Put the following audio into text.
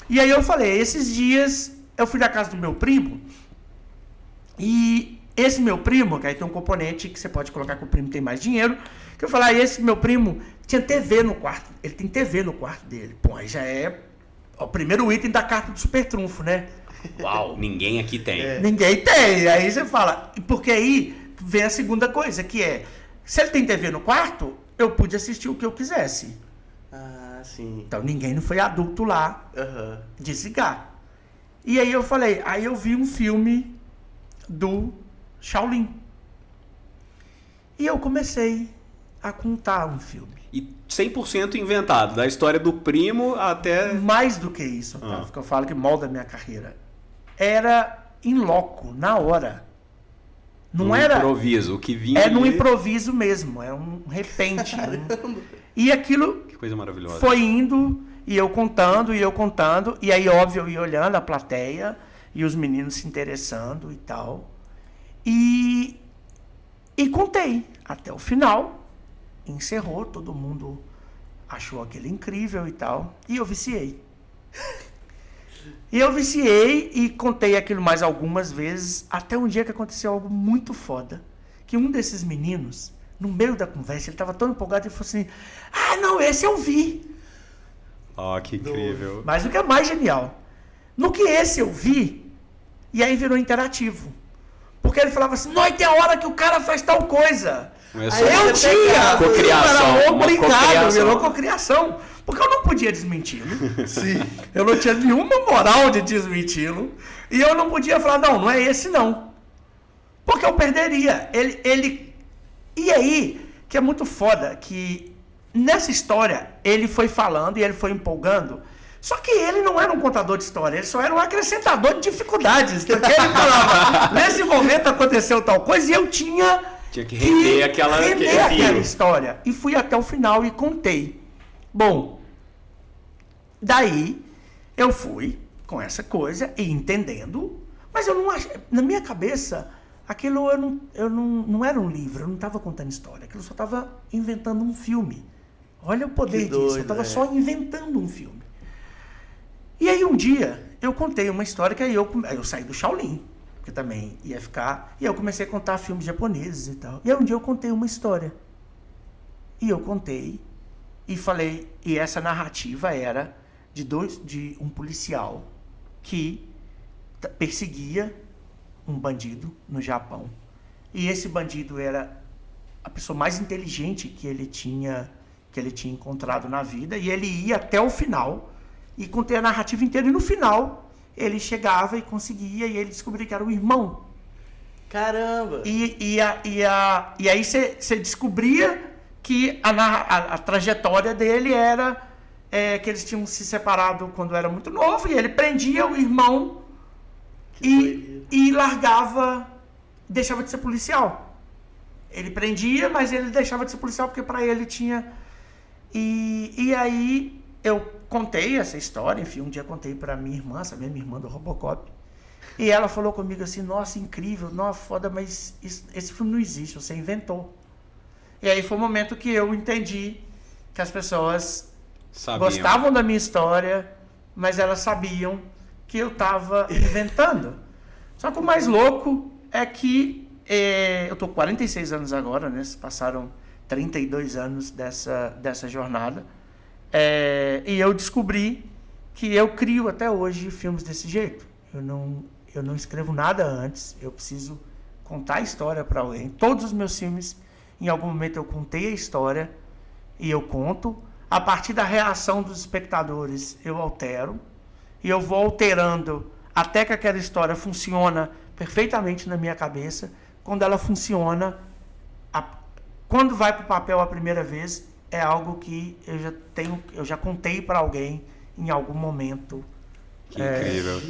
E aí eu falei, esses dias eu fui na casa do meu primo e esse meu primo, que aí tem um componente que você pode colocar que o primo tem mais dinheiro, que eu falei, esse meu primo tinha TV no quarto, ele tem TV no quarto dele. Pô, aí já é o primeiro item da carta do super trunfo, né? Uau, ninguém aqui tem. Ninguém tem. Aí você fala, porque aí vem a segunda coisa, que é, se ele tem TV no quarto, eu pude assistir o que eu quisesse. Ah, sim. Então ninguém não foi adulto lá Aham. desligar. E aí eu falei, aí eu vi um filme do Shaolin. E eu comecei a contar um filme. E 100% inventado, da história do primo até... Mais do que isso, Otávio, que eu falo que molda a minha carreira. Era in loco, na hora. Não era... improviso, o que vinha É num ali- improviso mesmo, é um repente. E aquilo Que coisa maravilhosa. foi indo, e eu contando, e aí, óbvio, eu ia olhando a plateia, e os meninos se interessando e tal. E contei até o final, encerrou, todo mundo achou aquele incrível e tal, e eu viciei. E eu viciei e contei aquilo mais algumas vezes, até um dia que aconteceu algo muito foda, que um desses meninos, no meio da conversa, ele estava tão empolgado, ele falou assim, ah, não, esse eu vi. Ó, que incrível. Mas o que é mais genial, no que esse eu vi, e aí virou interativo. Porque ele falava assim, não, e tem a hora que o cara faz tal coisa. Começou Aí eu você tinha. pegava. Cocriação, Era uma obrigado, cocriação. virou cocriação. Porque eu não podia desmenti-lo. Sim. Eu não tinha nenhuma moral de desmenti-lo. E eu não podia falar, não, não é esse não. Porque eu perderia. E aí, que é muito foda, que nessa história, ele foi falando e ele foi empolgando. Só que ele não era um contador de história, ele só era um acrescentador de dificuldades. Porque ele falava, nesse momento aconteceu tal coisa e eu tinha Tinha que render aquele aquela fio. história. E fui até o final e contei. Bom, daí eu fui com essa coisa e entendendo, mas eu não achei, na minha cabeça, aquilo não era um livro, eu não estava contando história, aquilo só estava inventando um filme. Olha o poder Que doido, disso, eu estava é. só inventando um filme. E aí um dia eu contei uma história que aí eu saí do Shaolin, que também ia ficar, e eu comecei a contar filmes japoneses e tal. E aí um dia eu contei uma história. E eu contei e falei, e essa narrativa era de um policial que perseguia um bandido no Japão. E esse bandido era a pessoa mais inteligente que ele tinha encontrado na vida, e ele ia até o final e contei a narrativa inteira, e no final ele chegava e conseguia, e ele descobria que era o irmão. Caramba. E aí você descobria que a trajetória dele era que eles tinham se separado quando era muito novo, e ele prendia o irmão e largava, deixava de ser policial. Ele prendia, mas ele deixava de ser policial porque para ele tinha... E aí eu contei essa história, enfim, um dia contei para minha irmã, essa minha irmã do Robocop, e ela falou comigo assim, nossa, incrível, nossa, foda, mas esse filme não existe, você inventou. E aí foi o momento que eu entendi que as pessoas gostavam da minha história, mas elas sabiam que eu estava inventando. Só que o mais louco é que eu tô com 46 anos agora, né? Passaram 32 anos dessa jornada. E eu descobri que eu crio até hoje filmes desse jeito. Eu não escrevo nada antes, eu preciso contar a história para alguém. Todos os meus filmes, em algum momento eu contei a história e eu conto. A partir da reação dos espectadores, eu altero. E eu vou alterando até que aquela história funciona perfeitamente na minha cabeça. Quando ela funciona, quando vai para o papel a primeira vez, é algo que eu já contei para alguém em algum momento. Que incrível.